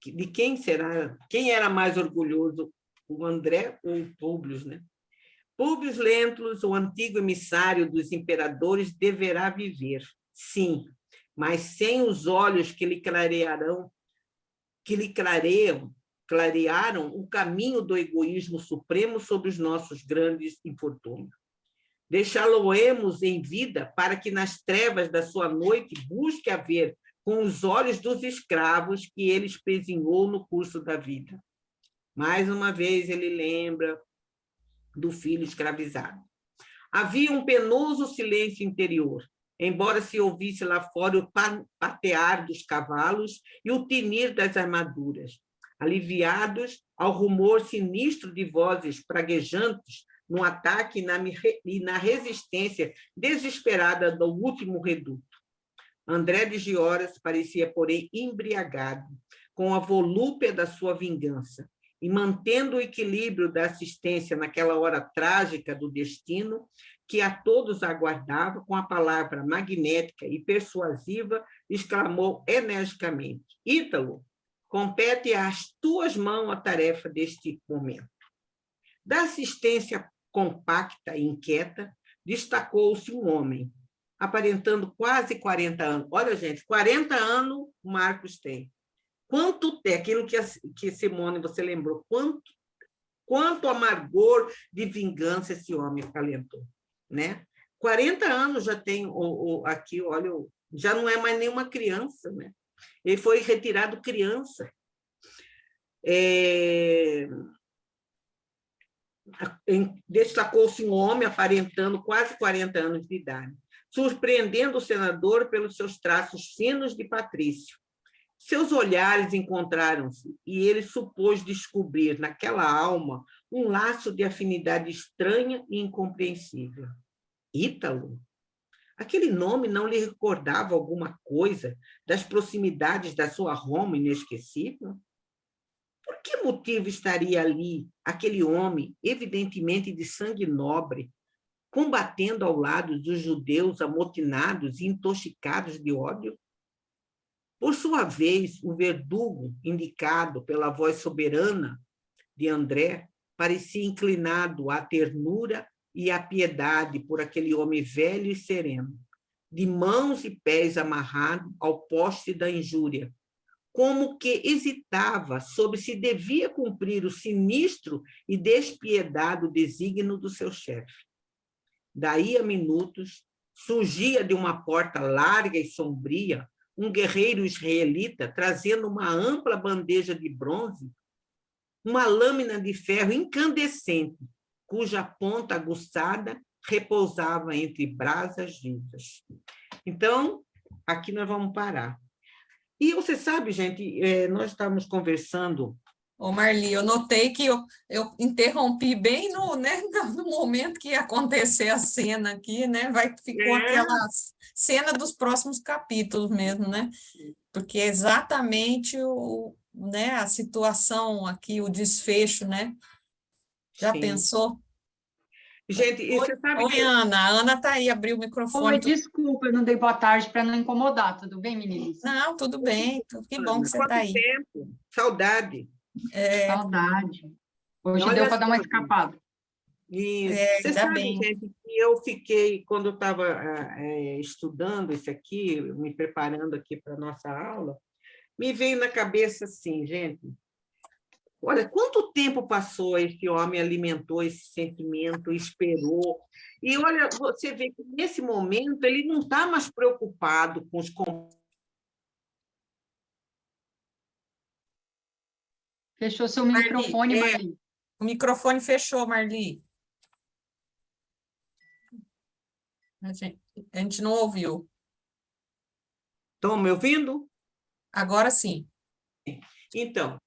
De quem será? Quem era mais orgulhoso, o André ou o Públio, né? Públio Lentulus, o antigo emissário dos imperadores, deverá viver, sim, mas sem os olhos que lhe clarearam o caminho do egoísmo supremo sobre os nossos grandes infortúnios. Deixá-lo-emos em vida para que nas trevas da sua noite busque a ver com os olhos dos escravos que ele espezinhou no curso da vida. Mais uma vez ele lembra do filho escravizado. Havia um penoso silêncio interior, embora se ouvisse lá fora o patear dos cavalos e o tinir das armaduras, aliviados ao rumor sinistro de vozes praguejantes no ataque e na resistência desesperada do último reduto. André de Giores parecia, porém, embriagado com a volúpia da sua vingança e mantendo o equilíbrio da assistência naquela hora trágica do destino que a todos aguardava, com a palavra magnética e persuasiva, exclamou energicamente: Ítalo, compete às tuas mãos a tarefa deste momento. Da assistência compacta e inquieta, destacou-se um homem, aparentando quase 40 anos. Olha, gente, 40 anos o Marcos tem. Quanto é aquilo que Simone, você lembrou, quanto amargor de vingança esse homem acalentou, né? 40 anos já tem aqui, olha, já não é mais nenhuma criança, né? Ele foi retirado criança. Destacou-se um homem aparentando quase 40 anos de idade, surpreendendo o senador pelos seus traços finos de patrício. Seus olhares encontraram-se e ele supôs descobrir naquela alma um laço de afinidade estranha e incompreensível. Ítalo? Aquele nome não lhe recordava alguma coisa das proximidades da sua Roma inesquecível? Por que motivo estaria ali aquele homem, evidentemente de sangue nobre, combatendo ao lado dos judeus amotinados e intoxicados de ódio? Por sua vez, o verdugo, indicado pela voz soberana de André, parecia inclinado à ternura e à piedade por aquele homem velho e sereno, de mãos e pés amarrado ao poste da injúria, como que hesitava sobre se devia cumprir o sinistro e despiedado desígnio do seu chefe. Daí a minutos, surgia de uma porta larga e sombria um guerreiro israelita trazendo uma ampla bandeja de bronze, uma lâmina de ferro incandescente, cuja ponta aguçada repousava entre brasas vivas. Então, aqui nós vamos parar. E você sabe, gente, nós estávamos conversando... Ô, Marli, eu notei que eu interrompi bem né, no momento que ia acontecer a cena aqui, né? Ficou aquela cena dos próximos capítulos mesmo, né? Porque exatamente né, a situação aqui, o desfecho, né? Já Sim. Pensou? Gente, e você sabe Oi, Ana. A Ana está aí, abriu o microfone. Oi, desculpa, eu não dei boa tarde para não incomodar, tudo bem, meninas? Não, tudo bem, que bom que você está aí. Quanto tempo? Saudade. Saudade. Hoje Olha deu para dar uma só, escapada. Você ainda sabe, bem. gente, que eu fiquei, quando eu estava estudando isso aqui, me preparando aqui para a nossa aula, me veio na cabeça assim, gente, olha, quanto tempo passou esse homem, alimentou esse sentimento, esperou, e olha, você vê que nesse momento ele não está mais preocupado com os... Fechou seu microfone, Marli. O microfone fechou, Marli. A gente não ouviu. Estão me ouvindo? Agora sim. Então,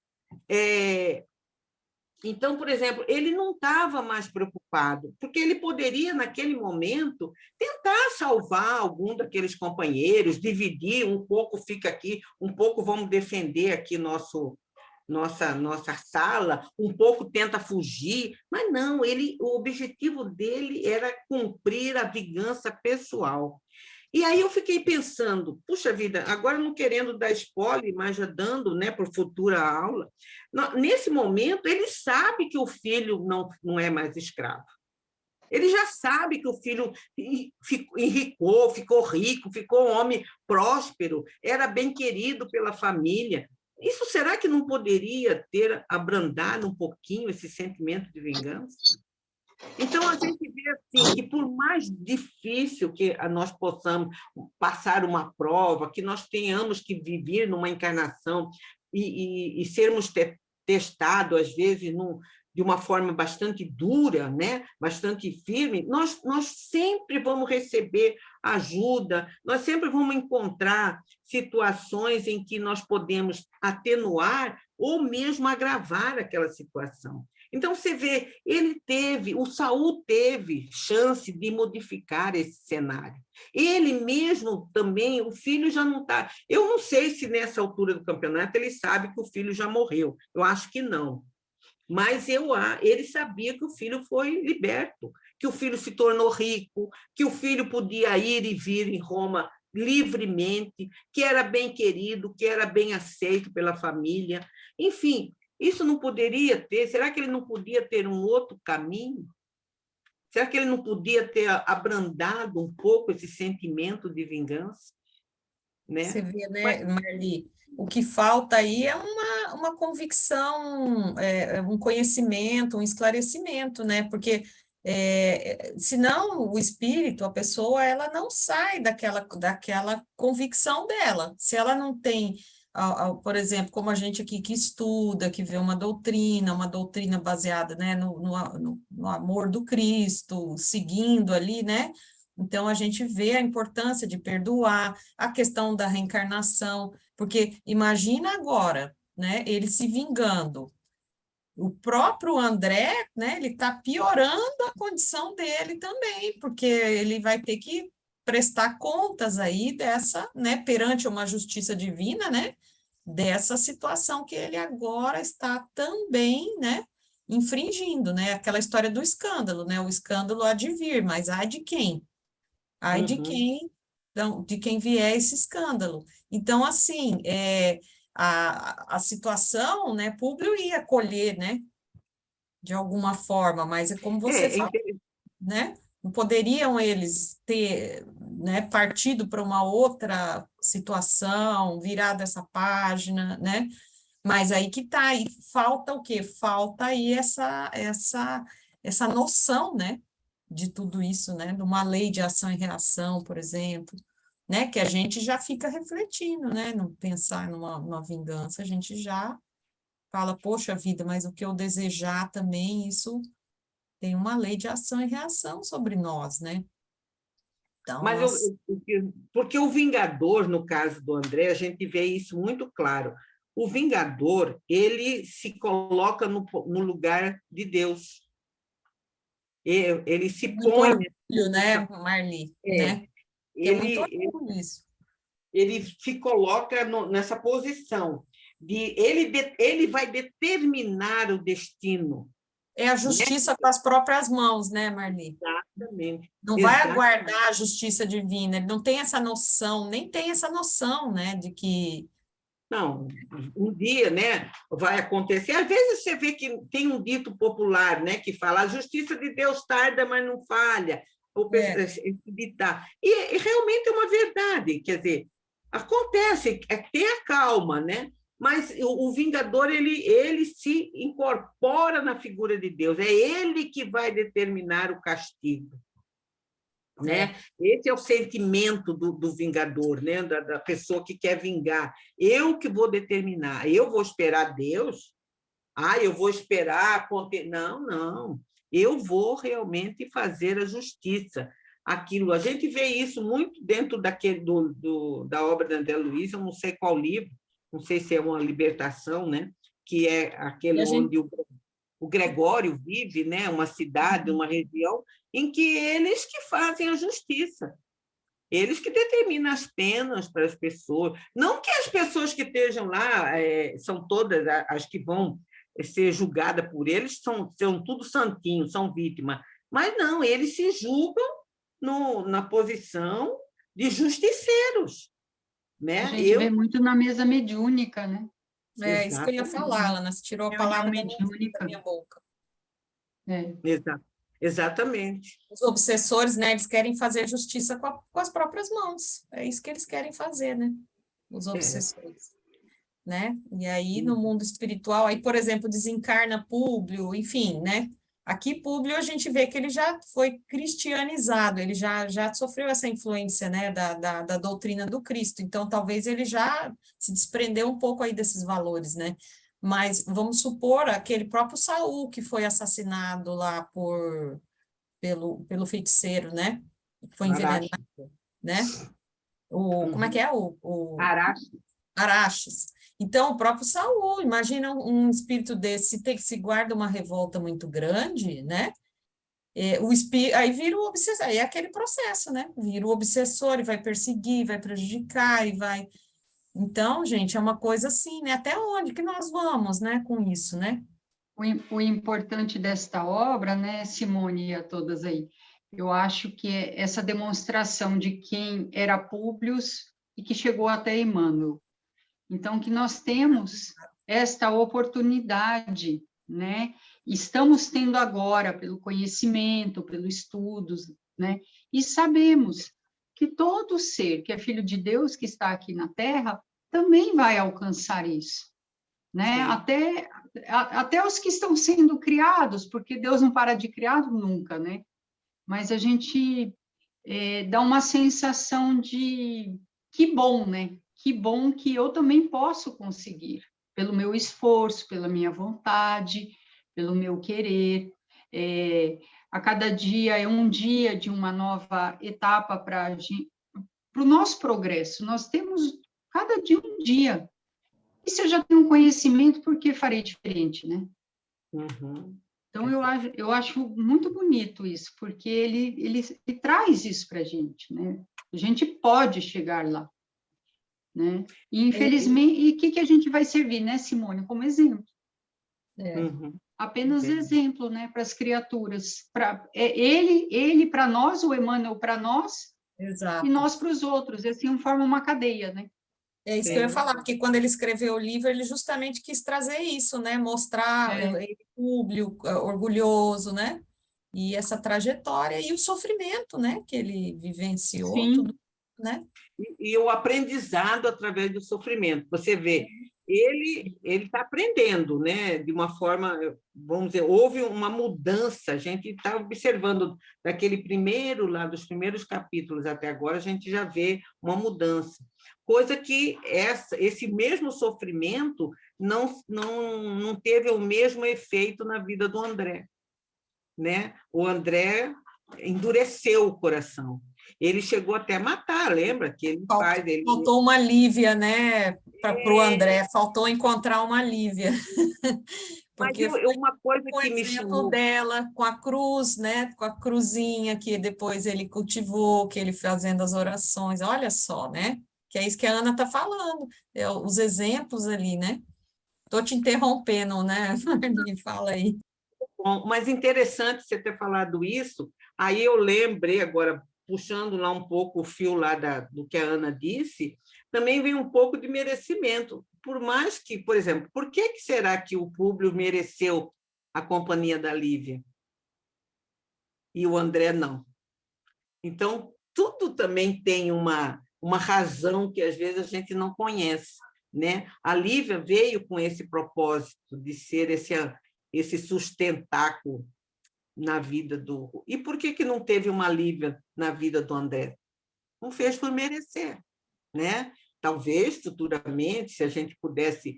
por exemplo, ele não estava mais preocupado, porque ele poderia, naquele momento, tentar salvar algum daqueles companheiros, dividir, um pouco fica aqui, um pouco vamos defender aqui nossa sala, um pouco tenta fugir, mas não, o objetivo dele era cumprir a vingança pessoal. E aí eu fiquei pensando, puxa vida, agora não querendo dar spoiler, mas já dando, né, por futura aula, nesse momento ele sabe que o filho não é mais escravo. Ele já sabe que o filho enricou, ficou rico, ficou um homem próspero, era bem querido pela família. Isso será que não poderia ter abrandado um pouquinho esse sentimento de vingança? Então, a gente vê assim, que por mais difícil que nós possamos passar uma prova, que nós tenhamos que viver numa encarnação e sermos testados, às vezes, de uma forma bastante dura, né? Bastante firme, nós sempre vamos receber ajuda, nós sempre vamos encontrar situações em que nós podemos atenuar ou mesmo agravar aquela situação. Então, você vê, o Saul teve chance de modificar esse cenário. Ele mesmo também, o filho já não está... Eu não sei se nessa altura do campeonato ele sabe que o filho já morreu. Eu acho que não. Mas ele sabia que o filho foi liberto, que o filho se tornou rico, que o filho podia ir e vir em Roma livremente, que era bem querido, que era bem aceito pela família. Enfim, isso não poderia ter... Será que ele não podia ter um outro caminho? Será que ele não podia ter abrandado um pouco esse sentimento de vingança? Né? Você vê, né, Marli? O que falta aí é uma convicção, um conhecimento, um esclarecimento, né? Porque Senão o espírito, a pessoa, ela não sai daquela convicção dela. Se ela não tem, por exemplo, como a gente aqui que estuda, que vê uma doutrina baseada, né, no amor do Cristo, seguindo ali, né? Então, a gente vê a importância de perdoar, a questão da reencarnação, porque imagina agora, né, ele se vingando. O próprio André, né, ele está piorando a condição dele também, porque ele vai ter que prestar contas aí dessa, né, perante uma justiça divina, né, dessa situação que ele agora está também, né, infringindo, né, aquela história do escândalo, né, o escândalo há de vir, mas ai de quem? Ai de quem vier esse escândalo. Então, assim, a situação, né, Públio ia colher, né, de alguma forma, mas é como você falou, né, não poderiam eles ter, né, partido para uma outra situação, virado essa página, né, mas aí que tá, aí falta o quê? Falta aí essa noção, né, de tudo isso, né, de uma lei de ação e reação, por exemplo, né, que a gente já fica refletindo, né, não pensar numa vingança, a gente já fala, poxa vida, mas o que eu desejar também, isso tem uma lei de ação e reação sobre nós, né? Então, Mas porque o Vingador, no caso do André, a gente vê isso muito claro. O Vingador, ele se coloca no lugar de Deus. Ele se muito põe... orgulho, né, Marli, né? É muito orgulho isso. Ele se coloca nessa posição de ele vai determinar o destino. É a justiça, né, com as próprias mãos, né, Marli? Exatamente. Não vai aguardar a justiça divina, ele não tem essa noção, nem tem essa noção, né, de que... Não, um dia, né, vai acontecer. Às vezes você vê que tem um dito popular, né, que fala: a justiça de Deus tarda, mas não falha. E realmente é uma verdade, quer dizer, acontece, tenha calma, né? Mas o Vingador, ele se incorpora na figura de Deus, é ele que vai determinar o castigo. Né? Esse é o sentimento do Vingador, né? da pessoa que quer vingar. Eu que vou determinar, eu vou esperar Deus? Eu vou esperar... Não. Eu vou realmente fazer a justiça. Aquilo, a gente vê isso muito dentro da obra de André Luiz, eu não sei qual livro, não sei se é uma Libertação, né? Que é aquele onde o Gregório vive, né? Uma cidade, uma região, em que eles que fazem a justiça, eles que determinam as penas para as pessoas. Não que as pessoas que estejam lá são todas as que vão ser julgadas por eles, são tudo santinhos, são vítimas, mas não, eles se julgam na posição de justiceiros. Né? A gente vê muito na mesa mediúnica, né? Isso que eu ia falar, Ana, você tirou a palavra da minha boca. Exatamente. Os obsessores, né, eles querem fazer justiça com as próprias mãos. É isso que eles querem fazer, né? Os obsessores. Né? E aí, no mundo espiritual, aí, por exemplo, desencarna Públio, enfim, né? Aqui, Públio, a gente vê que ele já foi cristianizado, ele já sofreu essa influência, né, da doutrina do Cristo, então talvez ele já se desprendeu um pouco aí desses valores, né? Mas vamos supor aquele próprio Saul, que foi assassinado lá pelo feiticeiro, né? Que foi envenenado, né? Como é que é? Araxes. Então, o próprio Saul, imagina um espírito desse, se guarda uma revolta muito grande, né? Aí vira o obsessor, aí é aquele processo, né? Vira o obsessor e vai perseguir, vai prejudicar, e vai... Então, gente, é uma coisa assim, né? Até onde que nós vamos, né, com isso, né? O importante desta obra, né, Simone e a todas aí, eu acho que é essa demonstração de quem era Públio e que chegou até Emmanuel. Então, que nós temos esta oportunidade, né? Estamos tendo agora, pelo conhecimento, pelos estudos, né? E sabemos que todo ser que é filho de Deus, que está aqui na Terra, também vai alcançar isso, né? Até até os que estão sendo criados, porque Deus não para de criar nunca, né? Mas a gente dá uma sensação de que bom, né? Que bom que eu também posso conseguir, pelo meu esforço, pela minha vontade, pelo meu querer. A cada dia é um dia de uma nova etapa para o nosso progresso. Nós temos cada dia um dia. E se eu já tenho um conhecimento, por que farei diferente, né? Uhum. Então, eu acho muito bonito isso, porque ele traz isso para a gente, né? A gente pode chegar lá, né? E, infelizmente, e o que a gente vai servir, né, Simone? Como exemplo. Uhum. Apenas exemplo, né, para as criaturas. Ele para nós, o Emmanuel para nós, Exato. e nós para os outros. E assim forma uma cadeia, né? É isso que eu ia falar, porque quando ele escreveu o livro, ele justamente quis trazer isso, né? Mostrar ele público, orgulhoso, né? E essa trajetória e o sofrimento, né? Que ele vivenciou, Sim. tudo, né? E o aprendizado através do sofrimento. Você vê, ele está aprendendo, né? De uma forma, vamos dizer, houve uma mudança. A gente está observando daquele primeiro, lá dos primeiros capítulos até agora, a gente já vê uma mudança. Coisa que esse mesmo sofrimento não teve o mesmo efeito na vida do André, né? O André endureceu o coração. Ele chegou até a matar, lembra? Que ele faz. Faltou uma Lívia, né? Para o André, faltou encontrar uma Lívia. Porque mas uma coisa que me exemplo chamou dela com a cruz, né? Com a cruzinha que depois ele cultivou, que ele fazendo as orações. Olha só, né? Que é isso que a Ana está falando, os exemplos ali, né? Estou te interrompendo, né, Marli? Fala aí. bom, mas interessante você ter falado isso. Aí eu lembrei agora, puxando lá um pouco o fio lá do que a Ana disse, também vem um pouco de merecimento. Por mais que, por exemplo, por que será que o Públio mereceu a companhia da Lívia e o André não? Então, tudo também tem uma razão que às vezes a gente não conhece, né? A Lívia veio com esse propósito de ser esse sustentáculo na vida do... E por que não teve uma Lívia na vida do André? Não fez por merecer, né? Talvez, futuramente, se a gente pudesse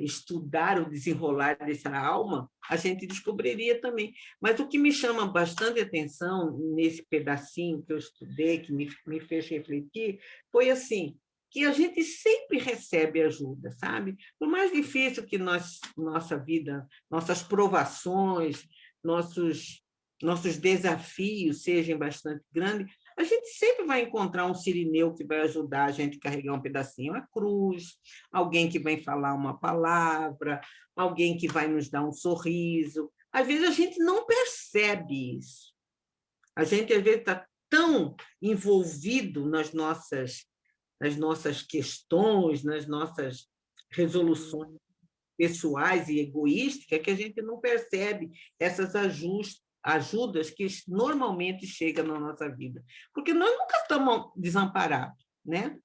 estudar o desenrolar dessa alma, a gente descobriria também. Mas o que me chama bastante atenção nesse pedacinho que eu estudei, que me fez refletir, foi assim, que a gente sempre recebe ajuda, sabe? Por mais difícil que nossa vida, nossas provações, nossos desafios sejam bastante grandes, a gente sempre vai encontrar um sirineu que vai ajudar a gente a carregar um pedacinho, a cruz, alguém que vai falar uma palavra, alguém que vai nos dar um sorriso. Às vezes a gente não percebe isso. A gente, às vezes, está tão envolvido nas nossas questões, nas nossas resoluções pessoais e egoísticas, que a gente não percebe essas ajudas que normalmente chegam na nossa vida. Porque nós nunca estamos desamparados, né?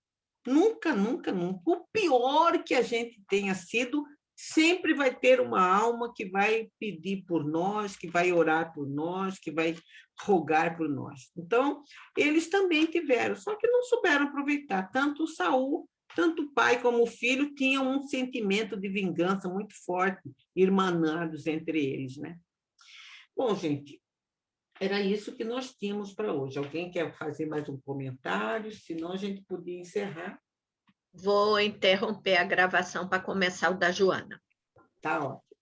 Nunca, nunca, nunca. O pior que a gente tenha sido, sempre vai ter uma alma que vai pedir por nós, que vai orar por nós, que vai rogar por nós. Então, eles também tiveram, só que não souberam aproveitar. Tanto o Saul, tanto o pai como o filho tinham um sentimento de vingança muito forte, irmanados entre eles, né? Bom, gente, era isso que nós tínhamos para hoje. Alguém quer fazer mais um comentário? Senão a gente podia encerrar. Vou interromper a gravação para começar o da Joana. Tá ótimo.